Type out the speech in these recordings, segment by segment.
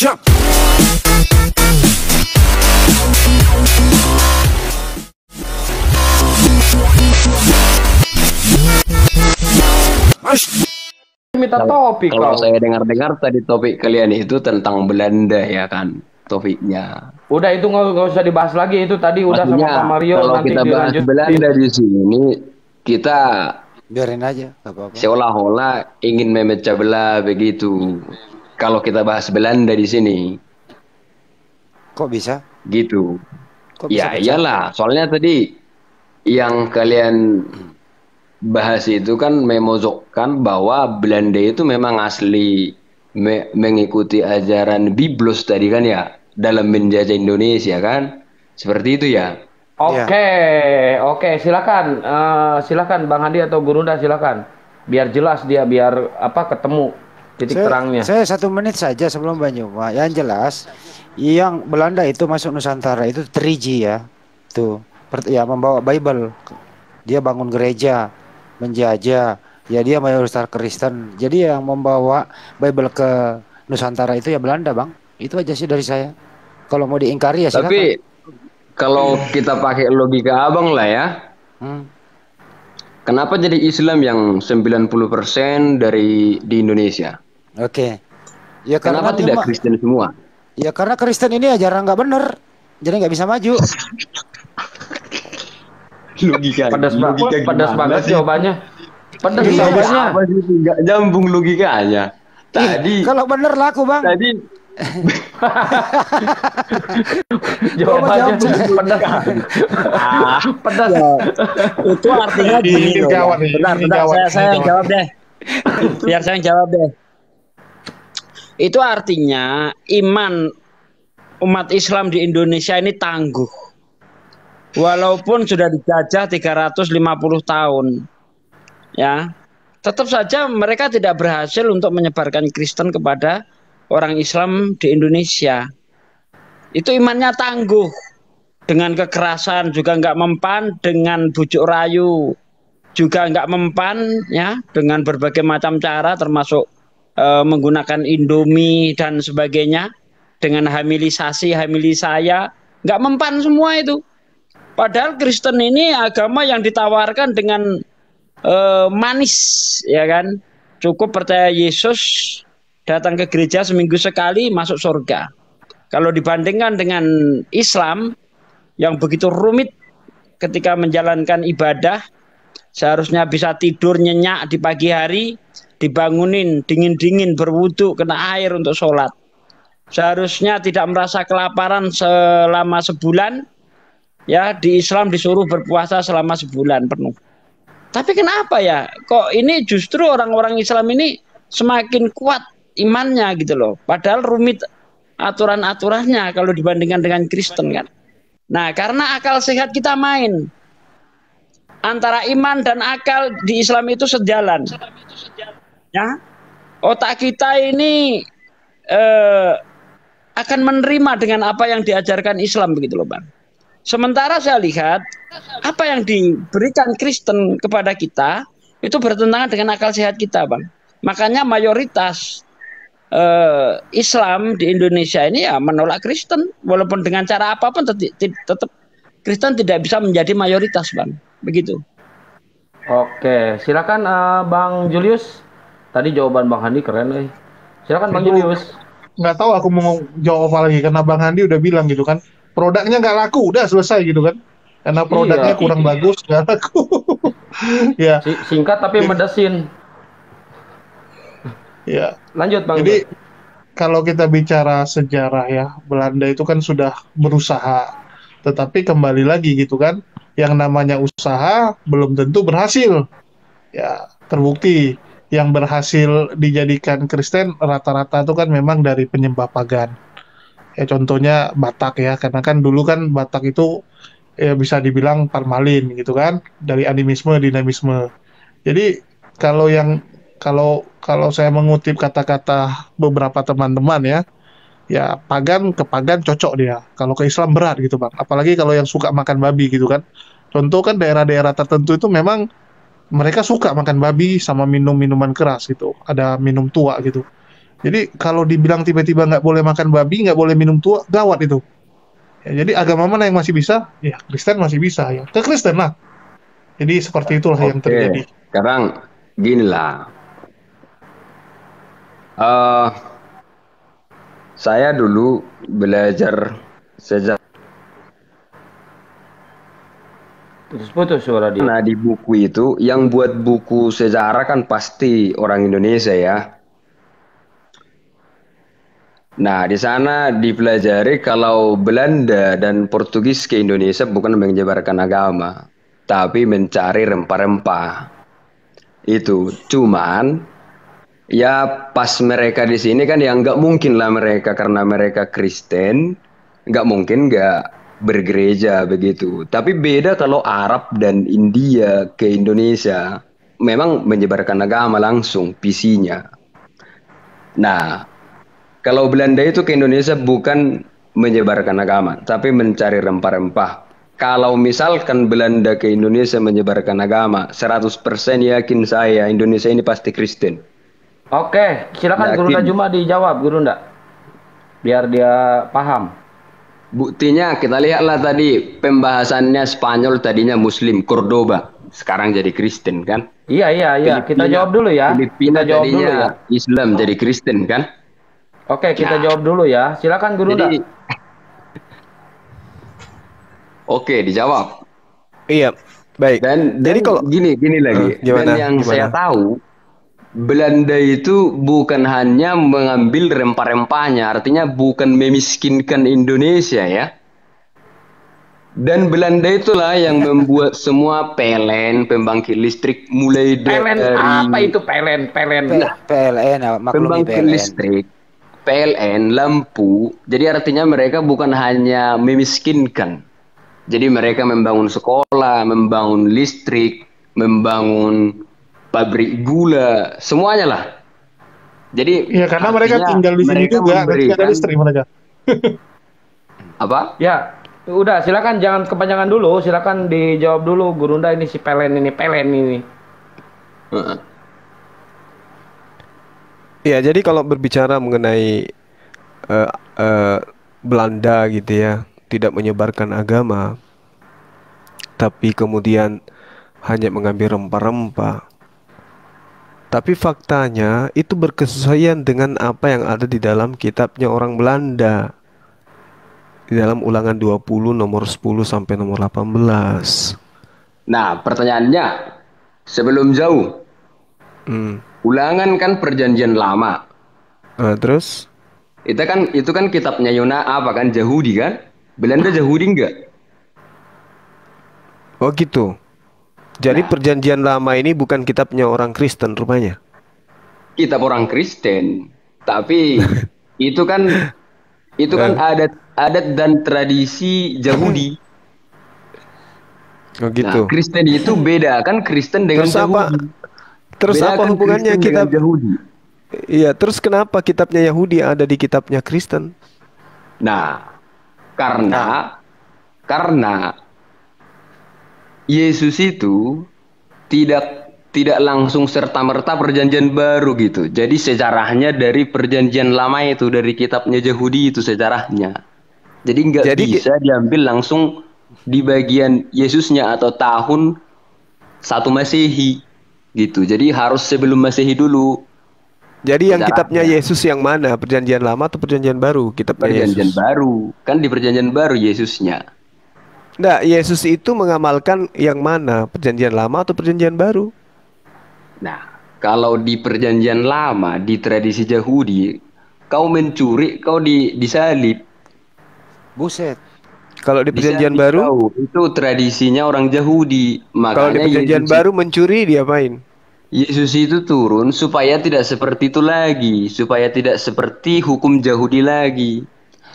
Minta topik Kalau kau. saya dengar-dengar tadi topik kalian itu tentang Belanda ya kan, topiknya. Udah itu nggak usah dibahas lagi, itu tadi udah sama Maksudnya Pak Mario, kalau nanti kita bahas dilanjut. Belanda di sini, kita Biarin aja, nggak apa-apa. seolah-olah ingin memecah belah begitu. Kalau kita bahas Belanda di sini, Kok bisa? gitu. Kok bisa Ya pecah? iyalah, soalnya tadi yang kalian bahas itu kan memojokkan bahwa Belanda itu memang asli mengikuti ajaran Biblos tadi kan ya, dalam menjajah Indonesia kan, seperti itu ya. Oke, silakan, silakan Bang Hadi atau Gurunda, silakan. Biar jelas dia, biar apa ketemu titik terangnya. Saya 1 menit saja sebelum Banyuma. Yang jelas, yang Belanda itu masuk Nusantara itu 3G ya. Tuh, ya membawa Bible. Dia bangun gereja, menjajah. Ya dia mayoritas Kristen. Jadi yang membawa Bible ke Nusantara itu ya Belanda, Bang. Itu aja sih dari saya. Kalau mau diingkari ya silakan. Tapi kalau kita pakai logika abang lah ya, kenapa jadi Islam yang 90% dari di Indonesia? Oke. Ya Kenapa tidak Kristen semua? Ya karena Kristen ini ajaran nggak bener, jadi nggak bisa maju. Logika. Pedas banget jawabannya. Pedas jawabannya. Apa sih nggak nyambung logikanya? Tadi Kalau bener laku, Bang. tadi Jawabannya pedas. Pedas. Itu artinya gini loh. Bentar, saya yang jawab deh. Biar saya yang jawab deh. Itu artinya iman umat Islam di Indonesia ini tangguh. Walaupun sudah dijajah 350 tahun. Ya. Tetap saja mereka tidak berhasil untuk menyebarkan Kristen kepada orang Islam di Indonesia. Itu imannya tangguh. Dengan kekerasan juga nggak mempan, dengan bujuk rayu juga nggak mempan, ya, dengan berbagai macam cara termasuk menggunakan Indomie dan sebagainya, dengan hamilisasi, hamilisaya, nggak mempan semua itu. Padahal Kristen ini agama yang ditawarkan dengan manis, ya kan? Cukup percaya Yesus, datang ke gereja seminggu sekali, masuk surga. Kalau dibandingkan dengan Islam yang begitu rumit ketika menjalankan ibadah, seharusnya bisa tidur nyenyak di pagi hari, dibangunin dingin-dingin berwudu, kena air untuk sholat. Seharusnya tidak merasa kelaparan selama sebulan, ya, di Islam disuruh berpuasa selama sebulan penuh. Tapi kenapa ya, kok ini justru orang-orang Islam ini semakin kuat imannya gitu loh. Padahal rumit aturan-aturannya kalau dibandingkan dengan Kristen kan. Nah, karena akal sehat kita main. Antara iman dan akal di Islam itu sejalan. Ya, otak kita ini akan menerima dengan apa yang diajarkan Islam begitu loh, Bang. Sementara saya lihat apa yang diberikan Kristen kepada kita itu bertentangan dengan akal sehat kita, Bang. Makanya mayoritas Islam di Indonesia ini ya menolak Kristen, walaupun dengan cara apapun tetap Kristen tidak bisa menjadi mayoritas, Bang. Begitu. Oke, silakan Bang Julius. Tadi jawaban Bang Handi keren, Silakan Bang Julius. Nggak tahu aku mau jawab apa lagi, karena Bang Handi udah bilang gitu kan, produknya nggak laku, udah selesai gitu kan, karena produknya kurang bagus, nggak laku. Ya. Singkat tapi medesin. Ya. Lanjut Bang. Jadi kalau kita bicara sejarah ya, Belanda itu kan sudah berusaha, tetapi kembali lagi gitu kan, yang namanya usaha belum tentu berhasil. Ya, terbukti yang berhasil dijadikan Kristen rata-rata itu kan memang dari penyembah pagan. Ya contohnya Batak ya, karena kan dulu kan Batak itu ya bisa dibilang formalin gitu kan, dari animisme, dinamisme. Jadi kalau saya mengutip kata-kata beberapa teman-teman ya pagan ke pagan cocok dia. Kalau ke Islam berat gitu, Bang. Apalagi kalau yang suka makan babi gitu kan. Contoh kan daerah-daerah tertentu itu memang mereka suka makan babi sama minum minuman keras gitu. Ada minum tua gitu. Jadi kalau dibilang tiba-tiba nggak boleh makan babi, nggak boleh minum tua, gawat itu. Ya, jadi agama mana yang masih bisa? Ya Kristen masih bisa ya. Ke Kristen lah. Jadi seperti itulah yang terjadi. Sekarang gini lah. Saya dulu belajar sejarah. Putus-putus suara dia. Nah, di buku itu, yang buat buku sejarah kan pasti orang Indonesia ya. Nah, di sana dipelajari kalau Belanda dan Portugis ke Indonesia bukan menyebarkan agama, tapi mencari rempah-rempah. Itu cuman ya pas mereka di sini kan ya nggak mungkin lah mereka karena mereka Kristen, nggak mungkin nggak bergereja begitu. Tapi beda kalau Arab dan India ke Indonesia, memang menyebarkan agama langsung visinya. Nah, kalau Belanda itu ke Indonesia bukan menyebarkan agama, tapi mencari rempah-rempah. Kalau misalkan Belanda ke Indonesia menyebarkan agama, 100% yakin saya Indonesia ini pasti Kristen. Oke, silakan Guru Yakin. Juma dijawab, Guru Nda. Biar dia paham. Buktinya kita lihatlah tadi pembahasannya Spanyol tadinya Muslim, Cordoba, sekarang jadi Kristen kan? Iya. Kita jawab dulu ya. Filipina Kita jawab dulu tadinya ya. Islam jadi Kristen kan? Oke, kita jawab dulu ya. Silakan Guru Nda. Jadi, oke, dijawab. Iya, baik. Dan Jadi kalau gini lagi. gimana? Dan yang Gimana? saya tahu, Belanda itu bukan hanya mengambil rempah-rempahnya, artinya bukan memiskinkan Indonesia ya. Dan Belanda itulah yang membuat semua PLN, pembangkit listrik, mulai PLN dari apa itu PLN? PLN, maklumi pembangkit PLN. listrik, PLN, lampu. Jadi artinya mereka bukan hanya memiskinkan. Jadi mereka membangun sekolah, membangun listrik, membangun pabrik gula, semuanya lah. Jadi Iya, karena mereka artinya tinggal di sini mereka juga, nanti ada memberikan listrik mereka. apa? Ya, udah silakan jangan kepanjangan dulu, silakan dijawab dulu Guru Nda ini si PLN ini. Heeh. Ya, jadi kalau berbicara mengenai Belanda gitu ya, tidak menyebarkan agama, tapi kemudian hanya mengambil rempah-rempah. Tapi faktanya itu berkesesuaian dengan apa yang ada di dalam kitabnya orang Belanda. Di dalam Ulangan 20 nomor 10 sampai nomor 18. Nah, pertanyaannya sebelum jauh, Ulangan kan perjanjian lama. Terus? Itu kan kitabnya Yona apa kan Yahudi kan? Belanda Yahudi enggak? Oh gitu. Jadi perjanjian lama ini bukan kitabnya orang Kristen rupanya. Kitab orang Kristen, tapi itu kan adat dan tradisi Yahudi. Oh gitu. Nah, Kristen itu beda kan Kristen dengan Terus apa? Yahudi. Terus Beda apa kan hubungannya Kristen kitab? dengan Yahudi? Iya, terus kenapa kitabnya Yahudi ada di kitabnya Kristen? Nah, karena Yesus itu tidak langsung serta-merta perjanjian baru gitu. Jadi sejarahnya dari perjanjian lama itu, dari kitabnya Yahudi itu sejarahnya. Jadi nggak bisa diambil langsung di bagian Yesusnya atau tahun 1 Masehi gitu. Jadi harus sebelum Masehi dulu. Jadi yang kitabnya Yesus yang mana? Perjanjian lama atau perjanjian baru? Kitabnya Perjanjian Yesus. baru. Kan di perjanjian baru Yesusnya. Nah, Yesus itu mengamalkan yang mana? Perjanjian lama atau perjanjian baru? Nah, kalau di perjanjian lama, di tradisi Yahudi, kau mencuri, kau disalib. Buset. Kalau di perjanjian baru? Itu tradisinya orang Yahudi. Makanya kalau di perjanjian baru mencuri diapain? Yesus itu turun supaya tidak seperti itu lagi, supaya tidak seperti hukum Yahudi lagi.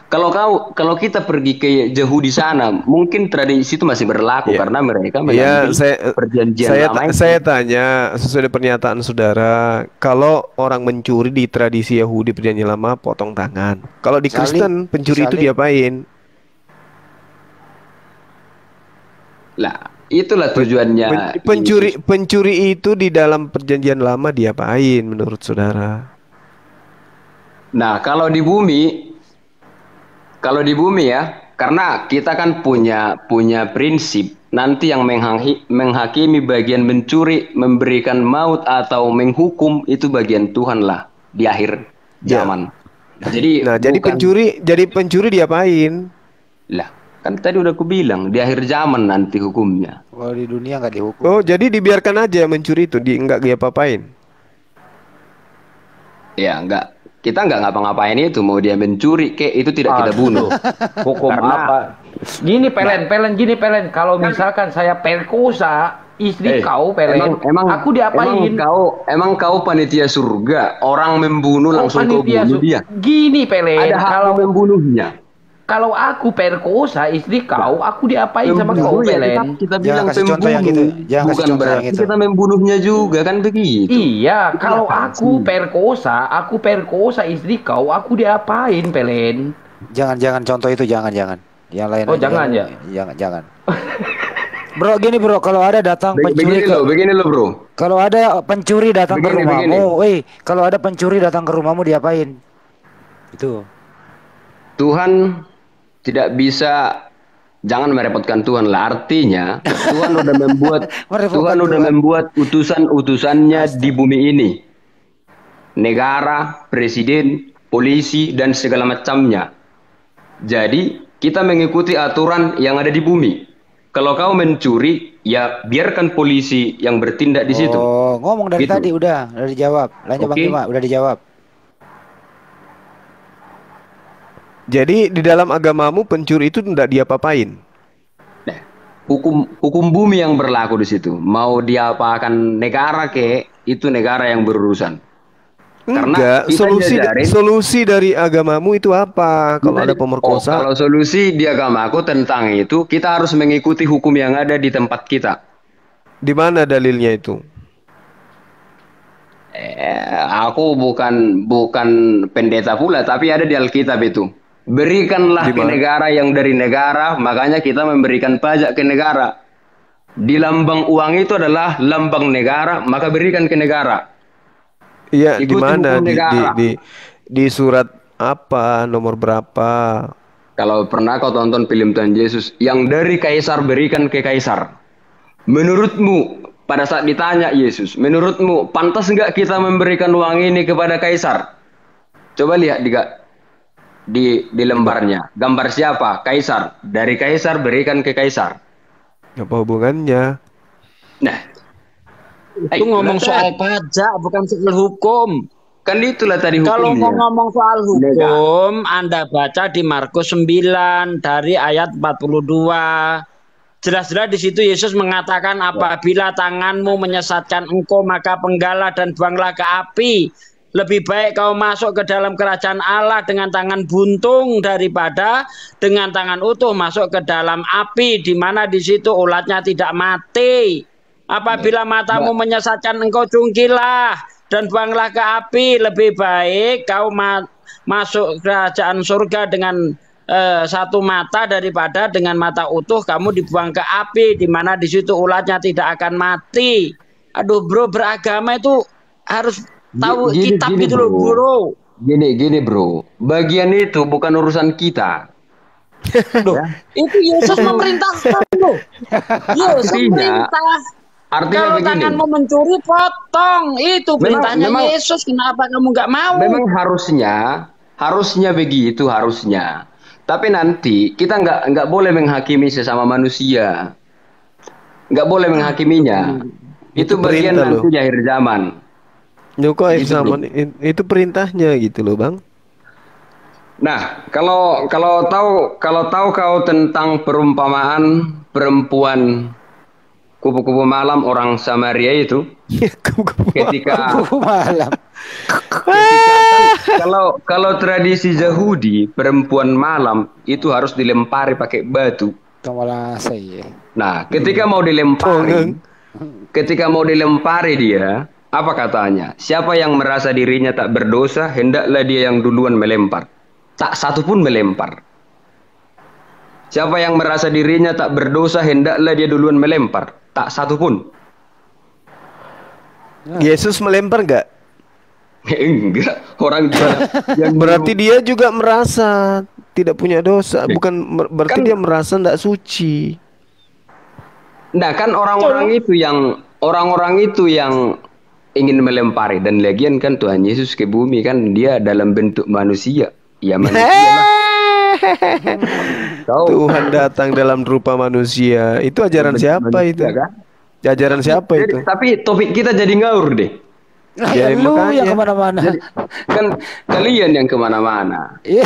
Kalau kita pergi ke Yahudi sana, mungkin tradisi itu masih berlaku karena mereka mengambil perjanjian lama. Saya tanya sesuai pernyataan saudara, kalau orang mencuri di tradisi Yahudi perjanjian lama potong tangan. Kalau di Kristen pencuri itu diapain? Lah, itulah tujuannya. Pencuri itu di dalam perjanjian lama diapain menurut saudara? Nah, kalau di bumi ya, karena kita kan punya prinsip nanti yang menghakimi bagian mencuri, memberikan maut atau menghukum itu bagian Tuhan lah di akhir Ya. zaman. Jadi Nah, jadi pencuri diapain? lah, kan tadi udah aku bilang di akhir zaman nanti hukumnya. Kalau di dunia nggak dihukum. Oh, jadi dibiarkan aja mencuri itu, nggak dia apa-apain. Ya, kita nggak ngapa-ngapain itu, mau dia mencuri itu tidak kita bunuh. Hukum apa? Gini pelen. Kalau misalkan saya perkosa istri kau pelen, aku diapain? Emang kau panitia surga, orang membunuh langsung kau bunuh dia. Gini pelen, Ada hak kalau membunuhnya. Kalau aku perkosa istri kau, aku diapain sama kau Ya, pelen? kita Jangan bilang kasih contoh yang pembunuh. gitu. Jangan kasih Bukan contoh yang berarti itu. kita membunuhnya juga kan begitu. Iya, kalau apaan aku sih? aku perkosa istri kau, aku diapain pelen? Jangan contoh itu jangan. Yang lain Oh, aja. jangan ya? Jangan. Bro, gini bro, kalau ada datang pencuri Begini loh bro. kalau ada pencuri datang ke Begini. rumahmu, kalau ada pencuri datang ke rumahmu diapain? Itu. Tuhan tidak bisa, jangan merepotkan Tuhan lah. Artinya Tuhan udah membuat Merepotkan Tuhan. membuat utusan-utusannya di bumi ini. Negara, presiden, polisi dan segala macamnya. Jadi kita mengikuti aturan yang ada di bumi. Kalau kau mencuri, ya biarkan polisi yang bertindak di situ. Oh, ngomong dari Gitu. tadi udah dijawab. Lanjut Bang Oke. Bima, udah dijawab. Jadi di dalam agamamu pencuri itu tidak diapa-apain. Nah, hukum bumi yang berlaku di situ. Mau diapakan negara itu negara yang berurusan. Enggak, kita jajarin- solusi dari agamamu itu apa? Kalau ada pemerkosa, kalau solusi di agamaku tentang itu, kita harus mengikuti hukum yang ada di tempat kita. di mana dalilnya itu? Aku bukan pendeta pula, tapi ada di Alkitab itu. Berikanlah Di ke mana? negara yang dari negara, makanya kita memberikan pajak ke negara. Di lambang uang itu adalah lambang negara, maka berikan ke negara. Iya, di Ikuti mana? hukum negara. Di surat apa? Nomor berapa? Kalau pernah kau tonton film Tuhan Yesus, yang dari kaisar berikan ke kaisar. Menurutmu, pada saat ditanya Yesus, menurutmu pantas nggak kita memberikan uang ini kepada kaisar? Coba lihat di lembarnya. Gambar siapa? Kaisar. Dari kaisar berikan ke kaisar. Apa hubungannya? Nah, Itu ngomong soal pajak, bukan soal hukum. kan itulah tadi Kalau mau hukumnya. ngomong soal hukum, Anda baca di Markus 9 dari ayat 42. Jelas-jelas di situ Yesus mengatakan, apabila tanganmu menyesatkan engkau, maka penggalah dan buanglah ke api. Lebih baik kau masuk ke dalam kerajaan Allah dengan tangan buntung daripada dengan tangan utuh masuk ke dalam api, di mana di situ ulatnya tidak mati. Apabila matamu menyesatkan engkau, jungkilah dan buanglah ke api. Lebih baik kau masuk kerajaan surga dengan satu mata daripada dengan mata utuh kamu dibuang ke api, di mana di situ ulatnya tidak akan mati. Aduh bro, beragama itu harus tahu kitab itu loh bro. Gini bro, bagian itu bukan urusan kita. Itu Yesus memerintahkan loh. Yesus perintah. Artinya Kalau begini. tanganmu mencuri, potong. Itu perintahnya Yesus. Kenapa kamu nggak mau? Memang harusnya begitu harusnya. Tapi nanti kita nggak boleh menghakimi sesama manusia. Nggak boleh menghakiminya. Itu bagian perintah nanti di akhir zaman. Itu perintahnya gitu loh, Bang. Nah, kalau tahu kau tentang perumpamaan perempuan kupu-kupu malam orang Samaria itu, ketika malam. kalau tradisi Yahudi perempuan malam itu harus dilempari pakai batu. Malah saya. Nah, ketika mau dilempari dia, apa katanya? Siapa yang merasa dirinya tak berdosa, hendaklah dia yang duluan melempar. Tak satu pun melempar. Siapa yang merasa dirinya tak berdosa, hendaklah dia duluan melempar. Tak satu pun. Yesus melempar nggak? Enggak, orang yang Berarti dia juga merasa tidak punya dosa, bukan berarti Kan- dia merasa tidak suci. Nah, kan orang-orang itu yang ingin melempari, dan lagian kan Tuhan Yesus ke bumi kan dia dalam bentuk manusia. Ya manusia lah. Kau Tuhan datang dalam rupa manusia. Itu ajaran siapa manusia, itu? kan? Ajaran siapa itu? Tapi topik kita jadi ngaur deh. Lah, Ya, ya, lu makanya. yang kemana-mana. Kan kalian yang kemana-mana. Iya.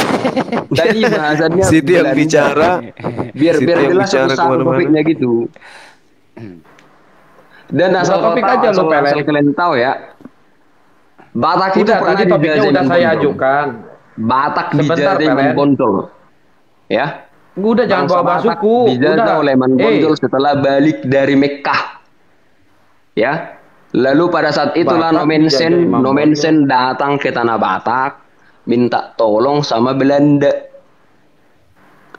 Tadi bahasannya Situ yang Belanda. bicara. biar Situ biar yang jelas bicara satu kemana-mana. topiknya gitu. Dan asal topik kau tahu, aja lu, asal Pele. kalian tahu ya, Batak itu Udah, pernah tadi topiknya dijajah udah Imam saya Bonjol. ajukan. Batak Sebentar, dijajah Imam Pelen. Bonjol. Ya. Udah jangan Bangsa bawa Batak suku. dijajah Udah. oleh Imam Bonjol setelah balik dari Mekkah. Ya. Lalu pada saat itulah Batak dijajah Imam Nomensen datang ke tanah Batak minta tolong sama Belanda.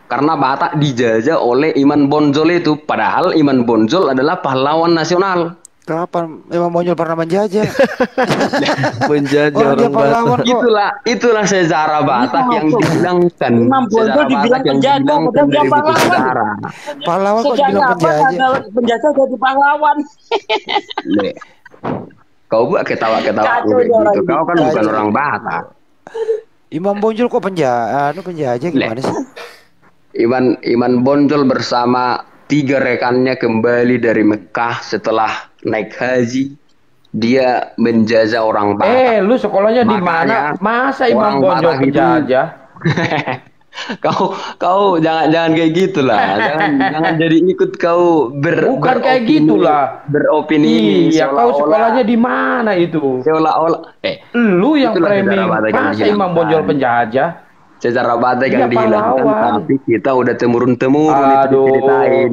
Karena Batak dijajah oleh Imam Bonjol itu, padahal Imam Bonjol adalah pahlawan nasional. Kapan Imam Bonjol pernah menjajah? Menjajah Orang dia orang pahlawan Batak. kok. Itulah sejarah Batak yang dihilangkan. Imam Bonjol Sejarah dibilang Batak yang penjajah, dihilangkan padahal dia dari buku pahlawan. sejarah. Pahlawan kok Sejak dibilang kapan penjajah? ada penjajah jadi pahlawan? Le. Kau buat ketawa-ketawa Kacau kayak dia orang gitu. Kau kan ini. bukan Kacau. orang Batak. Imam Bonjol kok penjajah gimana sih? Iman Bonjol bersama 3 rekannya kembali dari Mekah setelah naik haji. Dia menjajah orang Batak. Lu sekolahnya di Makanya mana? Masa orang Imam Bonjol Batak itu- penjajah? kau jangan kayak gitulah. jangan jadi ikut kau Bukan kayak beropini- gitulah. Beropini Iya, kau sekolahnya di mana itu? seolah-olah Lu yang Itulah framing. sejarah Batak yang Masa Imam dihilangkan. Bonjol penjajah? sejarah Batak Iya, yang dihilangkan, pahlawan. tapi kita udah temurun-temurun itu Aduh. diceritain.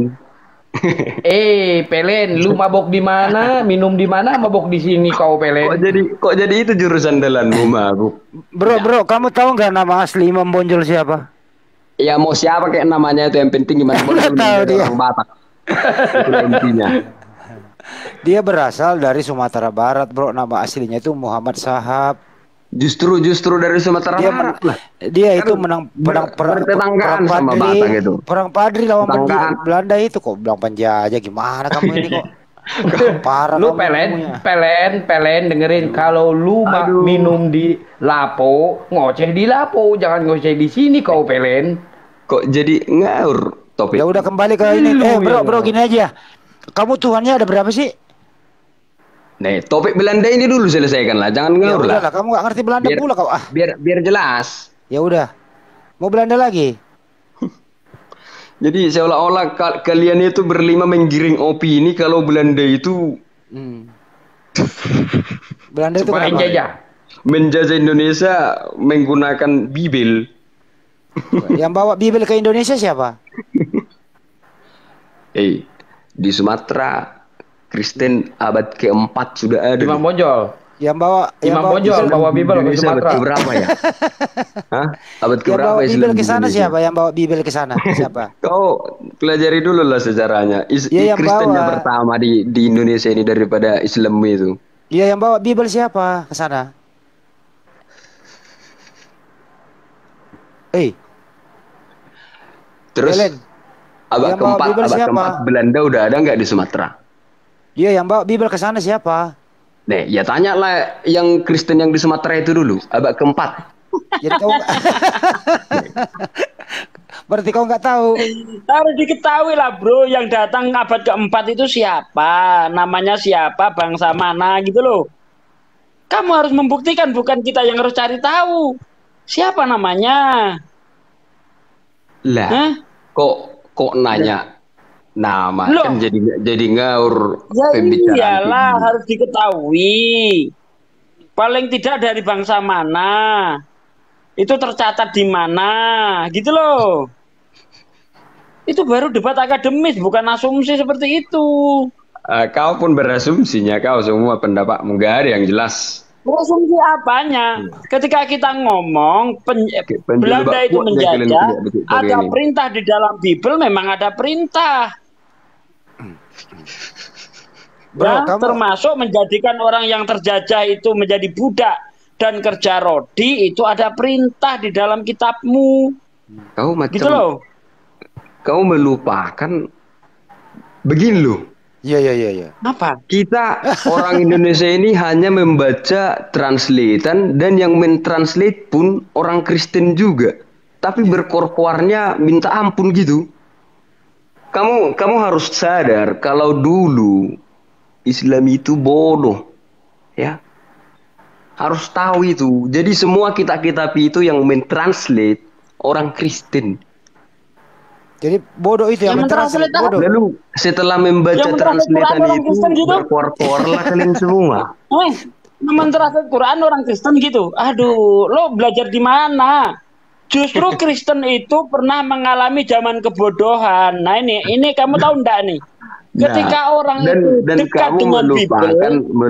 Pelen, lu mabok di mana? Minum di mana? Mabok di sini kau, Pelen. Kok jadi itu jurusan dalanmu mabuk? Bro, kamu tahu nggak nama asli Imam Bonjol siapa? Ya mau siapa kayak namanya itu, yang penting gimana Nggak tahu menjadi dia. orang Batak. Itulah intinya. Dia berasal dari Sumatera Barat, bro. Nama aslinya itu Muhammad Sahab. Justru dari Sumatera Dia Barat lah. Dia itu menang bertetanggaan sama Batak itu. Perang Padri lawan Tetanggaan. Belanda itu kok bilang penjajah, gimana kamu ini kok? Parah Lu kamu Pelen dengerin, kalau lu minum di Lapo, ngoceh di Lapo, jangan ngoceh di sini kau, Pelen. Kok jadi ngaur topik? Ya udah kembali ke ini. Bro, gini aja. Kamu Tuhannya ada berapa sih? Nih, topik Belanda ini dulu selesaikan lah, jangan Ya ngaur udahlah, lah. kamu gak ngerti Belanda pula kau. Biar jelas. Ya udah. Mau Belanda lagi? Jadi seolah-olah kalian itu berlima menggiring opini kalau Belanda itu Belanda itu kenapa? Penjajah. menjajah Indonesia menggunakan Bibel. Yang bawa Bibel ke Indonesia siapa? Di Sumatera Kristen abad keempat sudah ada. Imam Bonjol. Yang bawa Imam Bonjol bawa Bibel ke Indonesia abad Sumatera. keberapa ya? Hah? Abad Yang keberapa bawa Islam Bibel di ke sana Indonesia? siapa? Yang bawa Bibel ke sana siapa? Kau pelajari dulu lah sejarahnya. Ya, yang Kristen yang bawa. pertama di Indonesia ini daripada Islam itu. Iya, yang bawa Bibel siapa ke sana? Terus Helen, abad yang bawa keempat, Bibel siapa? Belanda udah ada nggak di Sumatera? Iya, yang bawa Bibel ke sana siapa? Nih, ya tanya lah yang Kristen yang di Sumatera itu dulu, abad keempat. Jadi kau berarti kau nggak tahu. Harus diketahui lah bro, yang datang abad keempat itu siapa, namanya siapa, bangsa mana gitu loh. Kamu harus membuktikan, bukan kita yang harus cari tahu siapa namanya. Lah, Hah? kok nanya nama? Loh. Kan jadi ngaur Ya pembicaraan iyalah, ini. harus diketahui. Paling tidak dari bangsa mana, itu tercatat di mana, gitu loh. Itu baru debat akademis, bukan asumsi seperti itu. Kau pun berasumsinya, kau semua pendapatmu nggak ada yang jelas. Asumsi apanya? Ketika kita ngomong penjuru Belanda bak itu kuat, menjajah, dia betul ada ini. perintah di dalam Bible, memang ada perintah. Bro, Ya, kamu termasuk menjadikan orang yang terjajah itu menjadi budak dan kerja rodi itu ada perintah di dalam kitabmu. Kau macam Gitu loh. kau melupakan begini loh. Iya. Apa? Kita orang Indonesia ini hanya membaca translatean dan yang mentranslate pun orang Kristen juga. Tapi berkor-kornya minta ampun gitu. Kamu harus sadar kalau dulu Islam itu bodoh. Ya. Harus tahu itu. Jadi semua kitab-kitab itu yang mentranslate orang Kristen. Jadi bodoh itu yang mentranslate bodoh. Lalu setelah membaca Yang mentranslate translatean Quran orang itu Kristen gitu? berkor-kor lah kalian semua. Mentranslate Quran orang Kristen gitu. Aduh, lo belajar di mana? Justru Kristen itu pernah mengalami zaman kebodohan. Nah ini kamu tahu enggak nih? Ketika orang itu dekat dengan Bible,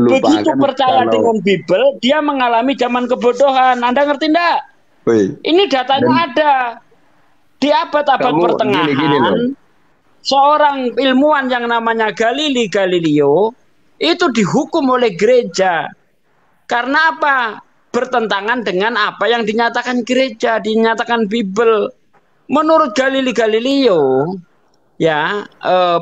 begitu percaya dengan Bible, dia mengalami zaman kebodohan. Anda ngerti enggak? Ini datanya ada. Di abad-abad pertengahan, seorang ilmuwan yang namanya Galileo itu dihukum oleh gereja. Karena apa? Bertentangan dengan apa yang dinyatakan gereja, dinyatakan Bible. Menurut Galileo, ya,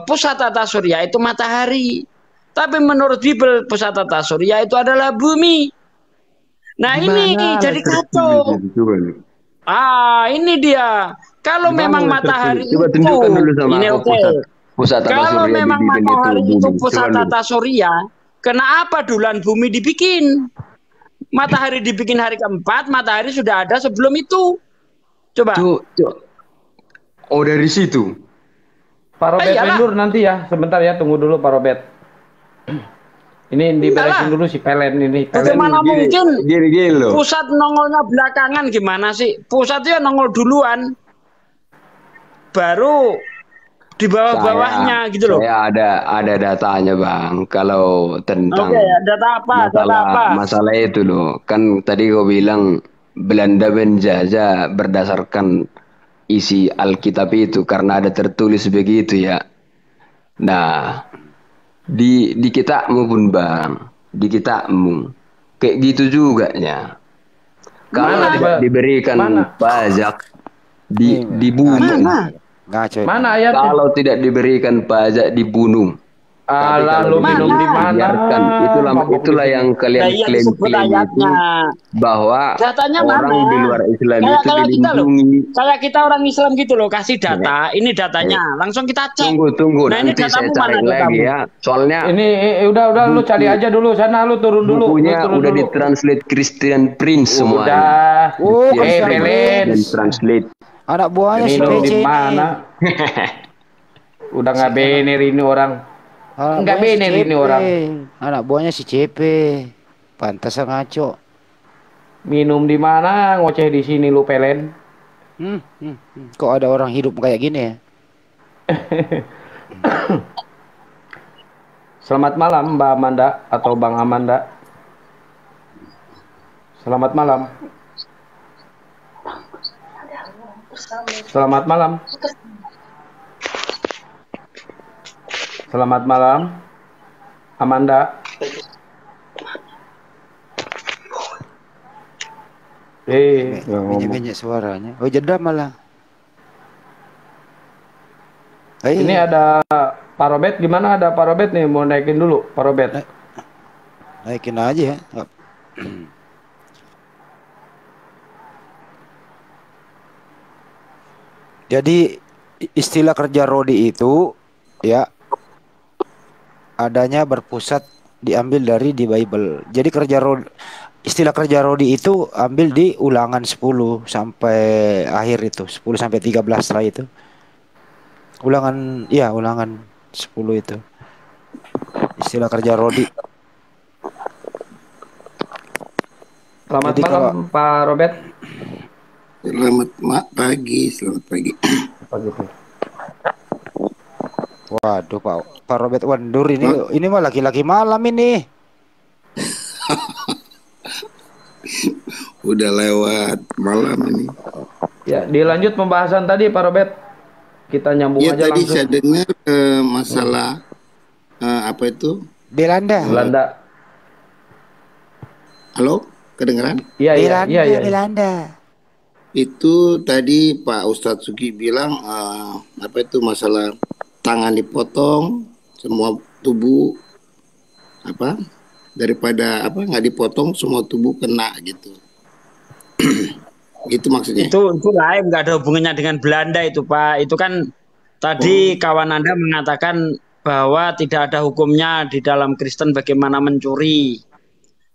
pusat tata surya itu matahari. Tapi menurut Bible, pusat tata surya itu adalah bumi. Nah, ini jadi kacau. Ini dia. Kalau memang matahari itu, ini oke. Kalau memang matahari itu pusat tata surya, kenapa bulan bumi dibikin? Matahari dibikin hari keempat, matahari sudah ada sebelum itu. Coba. Oh, dari situ. Pak Robert mundur nanti ya, sebentar ya, tunggu dulu Pak Robert. Ini diberesin dulu si Pelen ini. Bagaimana mungkin gini loh. Pusat nongolnya belakangan gimana sih? Pusatnya nongol duluan, baru di bawah-bawahnya gitu loh. Saya ada datanya Bang. Kalau tentang data apa? Masalah itu loh. Kan tadi kau bilang Belanda menjajah berdasarkan isi Alkitab itu karena ada tertulis begitu ya. Nah, di kitabmu pun Bang, di kitabmu kayak gitu juga ya. Kalau tidak diberikan pajak dibunuh. Mana ayatnya? Kalau tidak diberikan pajak dibunuh. Lalu minum di mana? Itulah yang kalian klaim itu bahwa datanya orang mana? di luar Islam itu dilindungi. Kayak kita orang Islam gitu loh, kasih data, ini datanya, langsung kita cek. Tunggu, nah, nanti saya cari lagi ya. Soalnya ini udah lu cari aja dulu sana, lu turun dulu. Bukunya udah ditranslate Christian Prince semua. Udah. Translate. Anak buahnya si di mana? Udah nggak bener ini orang. Nggak bener ini orang. Anak buahnya si CP. Pantas ngaco. Minum di mana? Ngoceh di sini lu Pelen. Kok ada orang hidup kayak gini ya? Selamat malam Mbak Amanda atau Bang Amanda. Selamat malam. Selamat malam. Selamat malam, Amanda. Banyak suaranya. Oh, jeda malah. Ini ada Pak Robert, gimana ada Pak Robert nih, mau naikin dulu Pak Robert. Naikin aja ya. Jadi istilah kerja rodi itu ya adanya berpusat diambil dari di Bible. Jadi istilah kerja rodi itu ambil di Ulangan 10 sampai akhir itu, 10 sampai 13 setelah itu. Ulangan 10 itu. Istilah kerja rodi. Selamat malam Pak Robert. Selamat pagi. Waduh Pak Robert Wandur ini mah laki-laki malam ini. Udah lewat malam ini. Ya, dilanjut pembahasan tadi Pak Robert. Kita nyambung aja tadi langsung. Saya dengar masalah apa itu? Belanda. Halo? Kedengeran? Iya, iya, Belanda, iya, iya. Belanda. Itu tadi Pak Ustadz Sugi bilang apa itu masalah tangan dipotong, semua tubuh apa daripada apa nggak dipotong semua tubuh kena gitu. Itu maksudnya. Itu lain, nggak ada hubungannya dengan Belanda itu Pak. Itu kan tadi kawan Anda mengatakan bahwa tidak ada hukumnya di dalam Kristen bagaimana mencuri.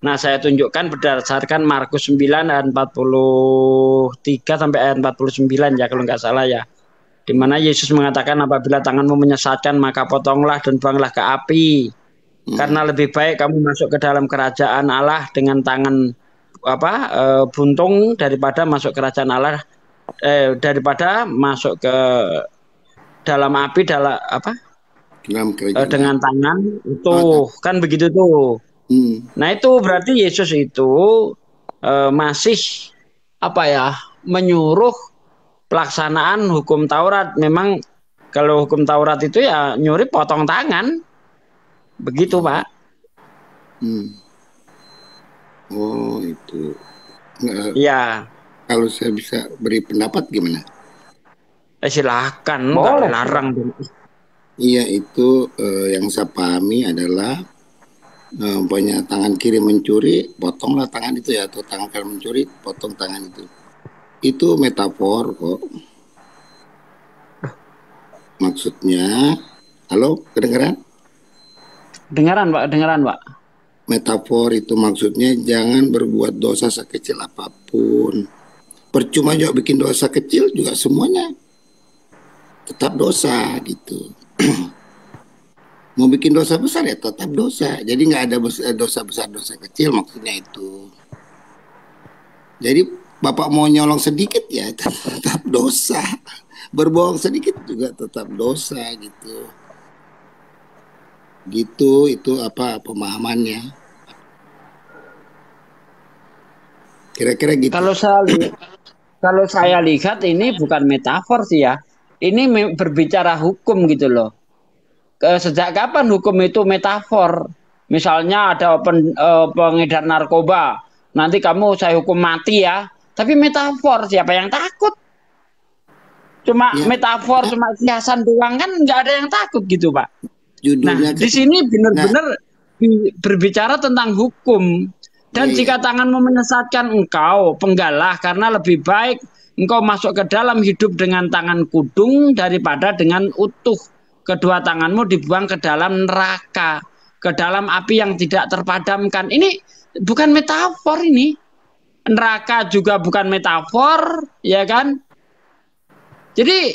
Nah, saya tunjukkan berdasarkan Markus 9 ayat 43 sampai ayat 49 ya kalau nggak salah ya. Di mana Yesus mengatakan apabila tanganmu menyesatkan maka potonglah dan buanglah ke api. Karena lebih baik kamu masuk ke dalam kerajaan Allah dengan tangan buntung daripada masuk kerajaan Allah daripada masuk ke dalam api dengan tangan utuh. Kan begitu tuh. Nah, itu berarti Yesus itu masih menyuruh pelaksanaan hukum Taurat. Memang kalau hukum Taurat itu ya nyuri potong tangan. Begitu, Pak. Oh, itu. Ya. Kalau saya bisa beri pendapat gimana? Silakan, nggak larang. Iya, itu yang saya pahami adalah banyak tangan kiri mencuri, potonglah tangan itu ya, atau tangan kanan mencuri, potong tangan itu. Itu metafor kok. Maksudnya, halo, kedengaran? Dengaran, Pak. Metafor itu maksudnya jangan berbuat dosa sekecil apapun. Percuma juga bikin dosa kecil juga semuanya tetap dosa gitu. Mau bikin dosa besar ya tetap dosa. Jadi nggak ada dosa besar dosa kecil maksudnya itu. Jadi Bapak mau nyolong sedikit ya tetap dosa. Berbohong sedikit juga tetap dosa gitu. Gitu itu apa pemahamannya. Kira-kira gitu. Kalau saya lihat ini bukan metafor sih ya. Ini berbicara hukum gitu loh. Sejak kapan hukum itu metafor? Misalnya ada pengedar narkoba, nanti saya hukum mati ya. Tapi metafor, siapa yang takut? Cuma metafor, cuma kiasan doang kan nggak ada yang takut gitu, Pak. Judulnya di sini benar-benar berbicara tentang hukum. Dan jika tanganmu menyesatkan engkau, penggalah, karena lebih baik engkau masuk ke dalam hidup dengan tangan kudung daripada dengan utuh. Kedua tanganmu dibuang ke dalam neraka, ke dalam api yang tidak terpadamkan. Ini bukan metafor ini. Neraka juga bukan metafor, ya kan? Jadi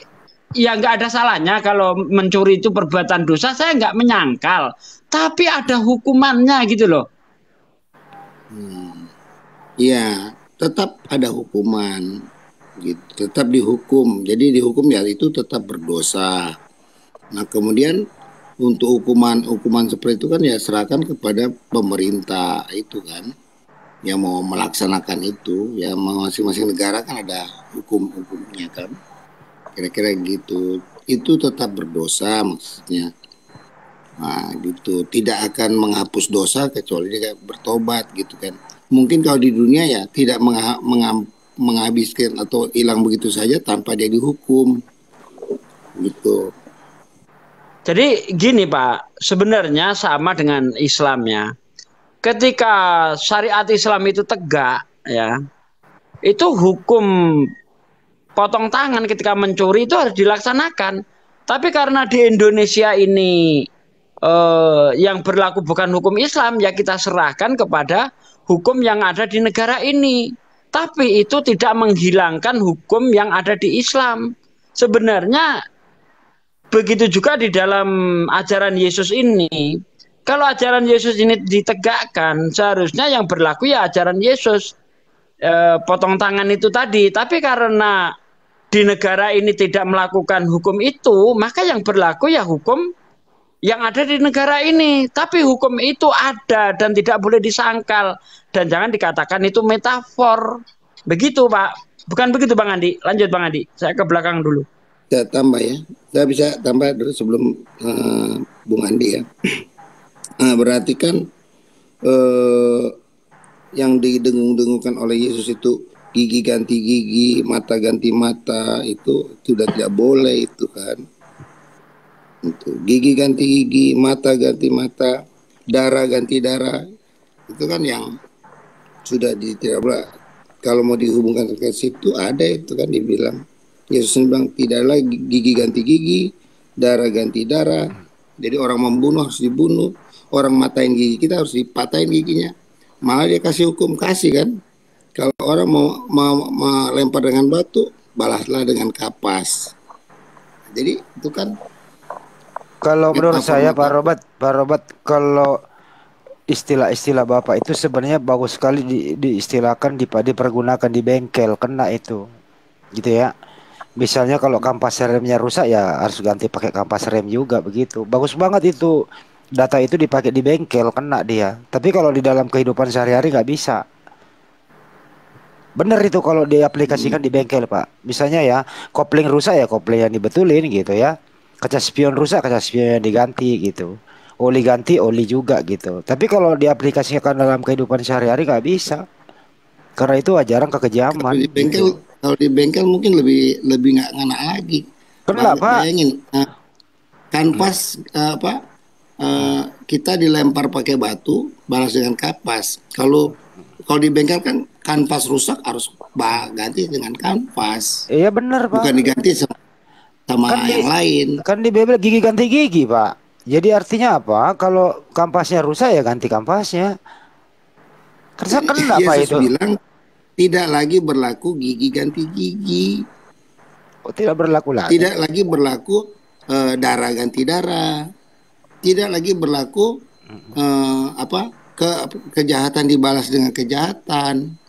ya nggak ada salahnya kalau mencuri itu perbuatan dosa, saya nggak menyangkal. Tapi ada hukumannya gitu loh. Iya, tetap ada hukuman. Gitu. Tetap dihukum. Jadi dihukum ya itu tetap berdosa. Nah kemudian untuk hukuman seperti itu kan ya serahkan kepada pemerintah itu kan yang mau melaksanakan itu ya masing-masing negara kan ada hukumnya kan kira-kira gitu itu tetap berdosa maksudnya. Nah gitu tidak akan menghapus dosa kecuali dia bertobat gitu kan. Mungkin kalau di dunia ya tidak menghabiskan atau hilang begitu saja tanpa dia dihukum gitu. Jadi gini Pak, sebenarnya sama dengan Islam ya. Ketika syariat Islam itu tegak ya, itu hukum potong tangan ketika mencuri itu harus dilaksanakan. Tapi karena di Indonesia ini yang berlaku bukan hukum Islam, ya kita serahkan kepada hukum yang ada di negara ini. Tapi itu tidak menghilangkan hukum yang ada di Islam. Sebenarnya begitu juga di dalam ajaran Yesus ini. Kalau ajaran Yesus ini ditegakkan, seharusnya yang berlaku ya ajaran Yesus. Potong tangan itu tadi. Tapi karena di negara ini tidak melakukan hukum itu, maka yang berlaku ya hukum yang ada di negara ini. Tapi hukum itu ada dan tidak boleh disangkal. Dan jangan dikatakan itu metafor. Begitu Pak. Bukan begitu Bang Andi. Lanjut Bang Andi. Saya ke belakang dulu. Saya tambah ya. Saya bisa tambah dulu sebelum Bung Andi ya. Berarti kan yang didengung-dengungkan oleh Yesus itu gigi ganti gigi, mata ganti mata, itu sudah tidak boleh itu kan. Itu gigi ganti gigi, mata ganti mata, darah ganti darah, itu kan yang sudah tidak boleh. Kalau mau dihubungkan ke situ ada itu kan dibilang, Yesus bilang tidaklah gigi ganti gigi, darah ganti darah. Jadi orang membunuh harus dibunuh, orang matain gigi kita harus dipatahin giginya. Malah dia kasih hukum kasih kan. Kalau orang mau melempar dengan batu, balaslah dengan kapas. Jadi itu kan. Kalau menurut saya Pak Robert, kalau istilah-istilah Bapak itu sebenarnya bagus sekali diistilahkan, dipergunakan di bengkel, kena itu, gitu ya. Misalnya kalau kampas remnya rusak ya harus ganti pakai kampas rem juga begitu. Bagus banget itu. Data itu dipakai di bengkel, kena dia. Tapi kalau di dalam kehidupan sehari-hari nggak bisa. Bener itu kalau diaplikasikan di bengkel, Pak. Misalnya ya, kopling rusak ya kopling yang dibetulin gitu ya. Kaca spion rusak, kaca spion yang diganti gitu. Oli ganti, oli juga gitu. Tapi kalau diaplikasikan dalam kehidupan sehari-hari nggak bisa. Karena itu jarang kekejaman. Kalau di bengkel mungkin lebih nggak ngena lagi. Kenapa, Pak? Bayangin, kanvas kita dilempar pakai batu, balas dengan kapas. Kalau di bengkel kan kanvas rusak harus ganti dengan kanvas. Iya benar, Pak. Bukan diganti sama kan yang lain. Kan di bebel gigi ganti gigi, Pak. Jadi artinya apa? Kalau kampasnya rusak ya ganti kampasnya. Kerja kena Pak itu. Bilang tidak lagi berlaku gigi ganti gigi. Oh, tidak berlaku lagi. Tidak lagi berlaku darah ganti darah. Tidak lagi berlaku kejahatan dibalas dengan kejahatan.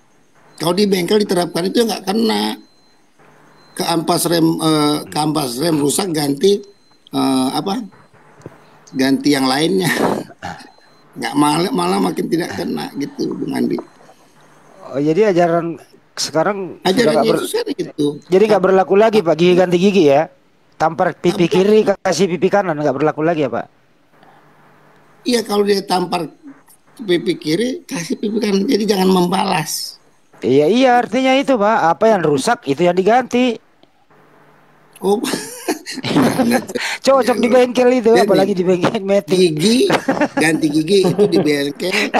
Kalau di bengkel diterapkan itu nggak kena. Kampas rem rusak ganti ganti yang lainnya. Nggak malah makin tidak kena gitu, Bung Andi. Oh, jadi ajaran sekarang ajaran Yesus kan itu. Jadi nggak berlaku lagi Pak, gigi ganti gigi ya. Tampar pipi kiri kasih pipi kanan, nggak berlaku lagi ya Pak. Iya, kalau dia tampar pipi kiri kasih pipi kanan, jadi jangan membalas. Iya artinya itu Pak, apa yang rusak itu yang diganti. Oh. Cocok di bengkel itu. Jadi, apalagi di bengkel meeting. Ganti gigi itu di bengkel.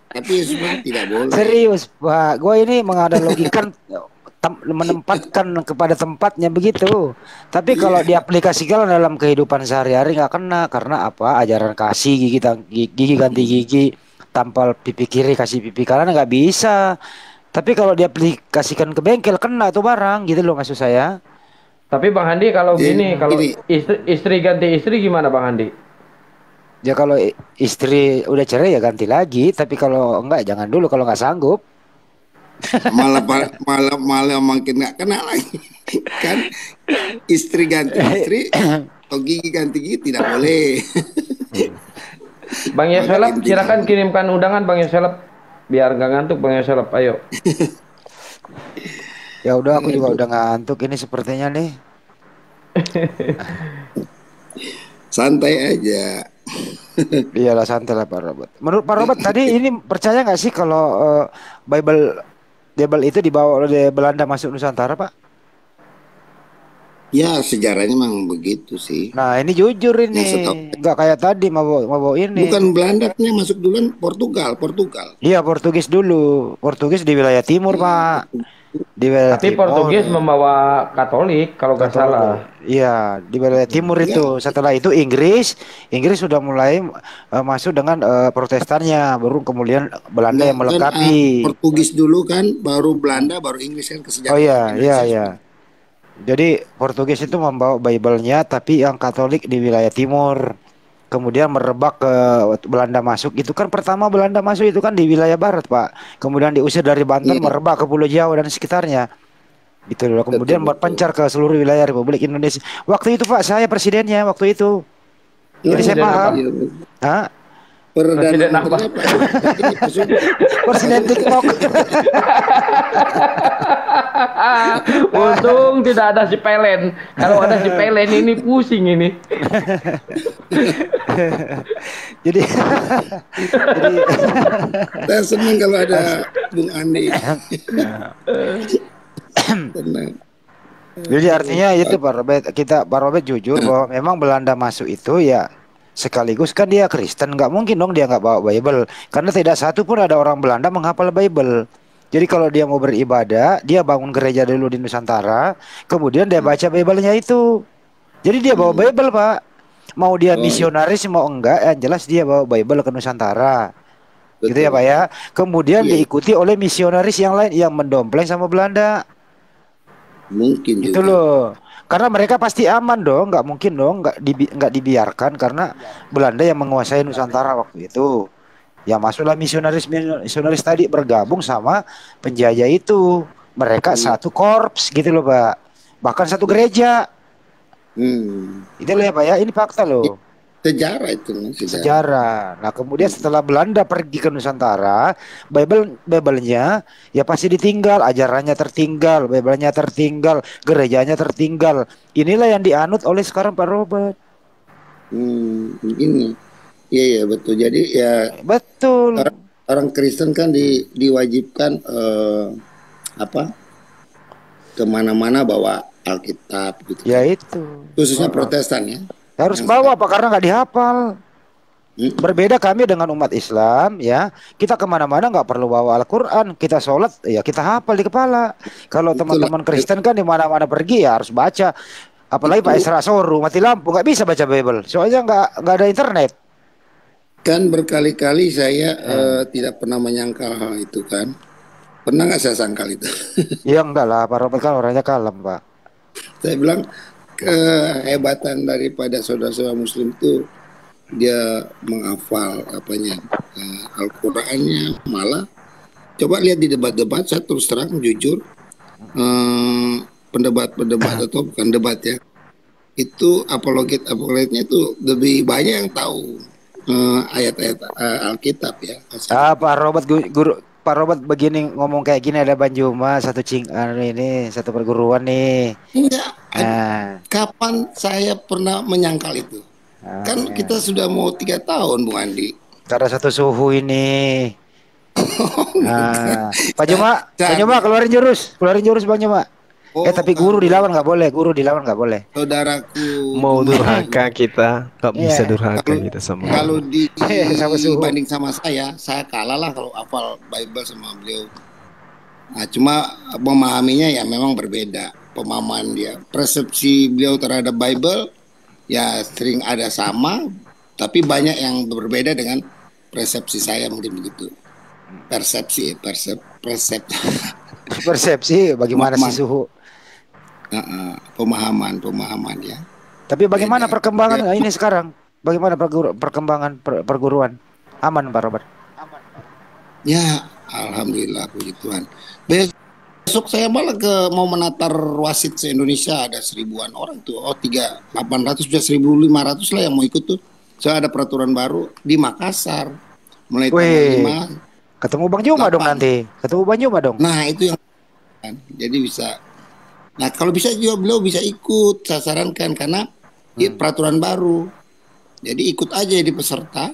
Tapi semua tidak boleh. Serius Pak, gue ini menganalogikan menempatkan kepada tempatnya begitu. Tapi kalau diaplikasikan dalam kehidupan sehari-hari nggak kena. Karena apa? Ajaran kasih gigi ganti gigi, tampal pipi kiri kasih pipi kanan nggak bisa. Tapi kalau diaplikasikan ke bengkel kena tuh barang gitu loh maksud saya. Tapi Bang Handi kalau kalau istri ganti istri gimana Bang Handi? Ya kalau istri udah cerai ya ganti lagi. Tapi kalau enggak jangan dulu kalau nggak sanggup. malah makin nggak kena lagi. Kan istri ganti istri atau gigi ganti gigi tidak boleh. Bang Yeselap silakan kirimkan undangan Bang Yeselap biar nggak ngantuk Bang Yeselap, ayo. Ya udah aku juga udah ngantuk ini sepertinya nih. Santai aja. Iyalah santai lah Pak Robert. Menurut Pak Robert tadi ini percaya nggak sih kalau Bible itu dibawa oleh Belanda masuk Nusantara Pak? Ya sejarahnya memang begitu sih. Nah ini jujur ini, nggak kayak tadi mau ini. Bukan Belanda masuk duluan Portugal. Iya Portugis dulu, Portugis di wilayah timur Pak. Tapi Portugis membawa Katolik kalau nggak salah. Iya di wilayah timur itu. Setelah itu Inggris sudah mulai masuk dengan Protestannya, baru kemudian Belanda yang melengkapi. Portugis dulu kan, baru Belanda, baru Inggris kan kesejahteraan. Oh iya. Jadi Portugis itu membawa Bible-nya, tapi yang Katolik di wilayah timur. Kemudian merebak ke Belanda masuk. Itu kan pertama Belanda masuk itu kan di wilayah barat Pak. Kemudian diusir dari Banten, merebak ke Pulau Jawa dan sekitarnya. Gitu loh. Kemudian berpencar ke seluruh wilayah Republik Indonesia. Waktu itu Pak saya presidennya waktu itu. Jadi saya paham. Hah? Presiden apa? Presiden TikTok. Untung tidak ada si Pelen. Kalau ada si Pelen ini pusing ini. Jadi jadi Saya senang kalau ada Bung Andi. Tenang. jadi artinya itu Pak Robert, Pak Robert jujur bahwa memang Belanda masuk itu ya sekaligus kan dia Kristen, nggak mungkin dong dia nggak bawa Bible, karena tidak satu pun ada orang Belanda menghafal Bible. Jadi kalau dia mau beribadah, dia bangun gereja dulu di Nusantara, kemudian dia baca Bible-nya itu. Jadi dia bawa Bible, Pak. Mau dia misionaris mau enggak, yang jelas dia bawa Bible ke Nusantara. Gitu ya, Pak ya. Kemudian diikuti oleh misionaris yang lain yang mendompleng sama Belanda. Mungkin Itu juga. loh. Karena mereka pasti aman dong, nggak mungkin dong nggak dibiarkan karena Belanda yang menguasai Nusantara waktu itu. Ya masuklah misionaris tadi bergabung sama penjajah itu. Mereka satu korps gitu loh, Pak. Bahkan satu gereja. Itu loh ya, Pak ya. Ini fakta loh. Sejarah itu, Sejarah. Nah, kemudian setelah Belanda pergi ke Nusantara, Bible-nya ya pasti ditinggal, ajarannya tertinggal, Bible-nya tertinggal, gerejanya tertinggal. Inilah yang dianut oleh sekarang Pak Robert. Begini. Iya betul. Jadi ya betul. Orang Kristen kan diwajibkan kemana-mana bawa Alkitab gitu. Ya itu. Khususnya Protestan ya. Harus bawa Pak karena nggak dihafal. Berbeda kami dengan umat Islam ya. Kita kemana-mana nggak perlu bawa Al-Quran. Kita sholat ya kita hafal di kepala. Kalau teman-teman Kristen kan di mana-mana pergi ya harus baca. Apalagi Pak Isra Soru mati lampu nggak bisa baca Bible. Soalnya nggak ada internet. Kan berkali-kali saya tidak pernah menyangkal hal itu kan. Pernah nggak saya sangkal itu? Ya enggak lah, Pak Robert kan orangnya kalem, Pak. Saya bilang kehebatan daripada saudara-saudara Muslim itu dia menghafal Al-Qur'annya, malah coba lihat di debat-debat, saya terus terang jujur pendebat-pendebat atau bukan debat ya, itu apologetnya itu lebih banyak yang tahu ayat-ayat Alkitab ya. Pak Robert Pak Robert begini ngomong kayak gini ada Banjuma satu satu perguruan nih. Enggak. Kapan saya pernah menyangkal itu? Kan kita sudah mau 3 tahun, Bung Andi. Karena satu suhu ini. Pak Juma keluarin jurus Bang Juma. Tapi guru dilawan nggak boleh. Saudaraku. Mau durhaka kita, nggak bisa durhaka kita sama. Kalau dibanding sama saya kalah lah kalau hafal Bible sama beliau. Nah, cuma memahaminya ya memang berbeda pemahaman dia. Persepsi beliau terhadap Bible ya sering ada sama, tapi banyak yang berbeda dengan persepsi saya mungkin begitu. Persepsi bagaimana sih suhu? Pemahaman ya. Tapi bagaimana perkembangan ini sekarang? Bagaimana perkembangan perguruan? Aman Pak Robert? Ya, alhamdulillah puji Tuhan. Besok saya malah mau menatar wasit se-Indonesia, ada 1000-an orang tuh. 800 sudah 1500 lah yang mau ikut tuh. Saya ada peraturan baru di Makassar mulai tanggal 5. Ketemu Bang Juma dong nanti. Nah, itu yang jadi bisa. Nah, kalau bisa juga beliau bisa ikut, saya sarankan karena peraturan baru. Jadi ikut aja di peserta.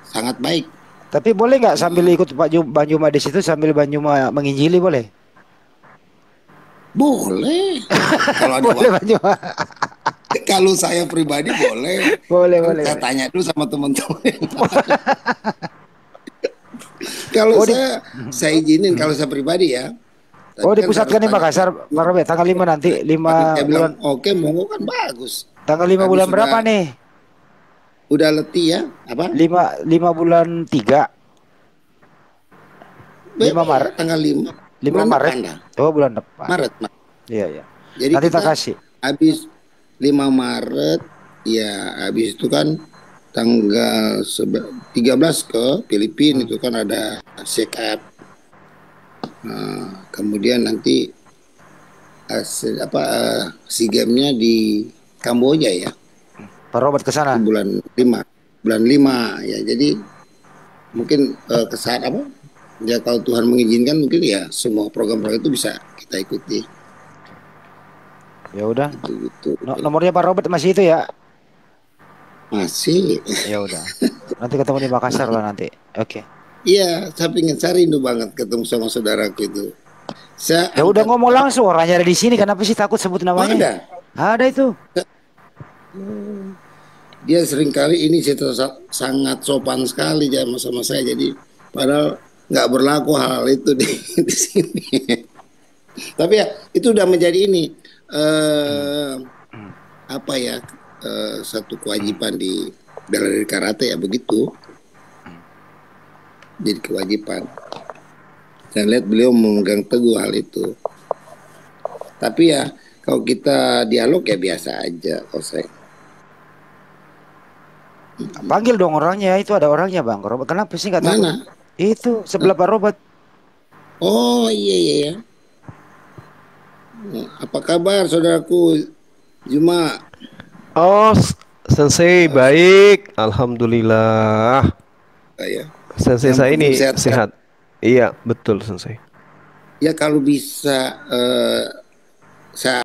Sangat baik. Tapi boleh nggak sambil ikut Bang Juma di situ sambil Bang Juma menginjili boleh? Boleh. Kalau ada boleh Bang Juma. Kalau saya pribadi boleh. Boleh. Saya tanya dulu sama teman-teman. Kalau saya izinin kalau saya pribadi ya. Dipusatkan di Makassar, Pak Robert, tanggal 5 nanti, 5 bulan. Oke, monggo kan bagus. Tanggal 5 bulan berapa nih? Udah letih ya? Apa? 5 bulan 3. 5 Maret. Tanggal 5. 5 Maret. Bulan depan. Maret. Iya. Jadi nanti kita kasih. Habis 5 Maret, ya habis itu kan tanggal 13 ke Filipina itu kan ada check-up. Nah, kemudian nanti SEA Games-nya di Kamboja ya. Pak Robert ke sana. Bulan 5 ya. Jadi mungkin ke saat ya kalau Tuhan mengizinkan mungkin ya semua program-program itu bisa kita ikuti. Ya udah. Nomornya Pak Robert masih itu ya. Masih. Ya udah. Nanti ketemu di Makassar lah nanti. Oke. Iya, saya rindu banget ketemu sama saudaraku itu. Saya Ya udah ngomong langsung, orangnya ada di sini. Kenapa sih takut sebut namanya? ada. Ada itu. Dia seringkali ini sangat sopan sekali sama saya. Jadi padahal nggak berlaku hal itu di sini. Tapi ya itu udah menjadi ini apa ya satu kewajiban di bela diri karate ya begitu. Jadi kewajiban. Saya lihat beliau memegang teguh hal itu. Tapi ya kalau kita dialog ya biasa aja, Osek. Panggil dong orangnya, itu ada orangnya Bang. Kenapa sih nggak takut? Mana? Itu sebelah Pak Robert. Oh iya. Apa kabar saudaraku Juma? Oh, Sensei baik, alhamdulillah. Ya. Sensei Yang saya ini sehat, sehat. Iya, betul Sensei. Ya kalau bisa saya